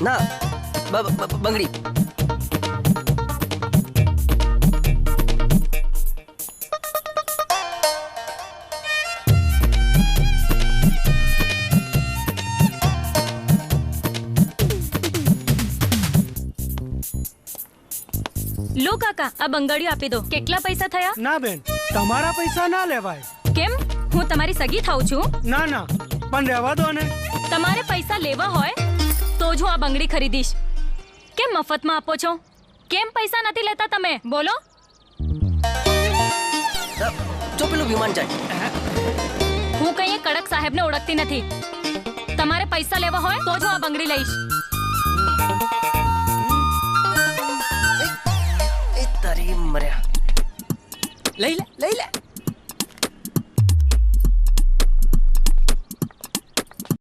ના બંગડી. લો કાકા, આ બંગડીઓ આપી દો. કેટલા પૈસા થયા? ના બેન, તમારા પૈસા ના લેવાય. કેમ? હું તમારી સગી થાઉં છું? ના ના, પણ રહેવા દો ને. તમારે પૈસા લેવા હોય તો જ હું આ બંગડી ખરીદીશ. કેમ મફતમાં આપો છો? કેમ પૈસા નથી લેતા તમે? બોલો. જો પેલું વિમાન જાય. હું કઈ કડક સાહેબને ઓળખતી નથી. તમારે પૈસા લેવા હોય તો જ હું આ બંગડી લઈશ. તારી મર્યા. લઈ લે.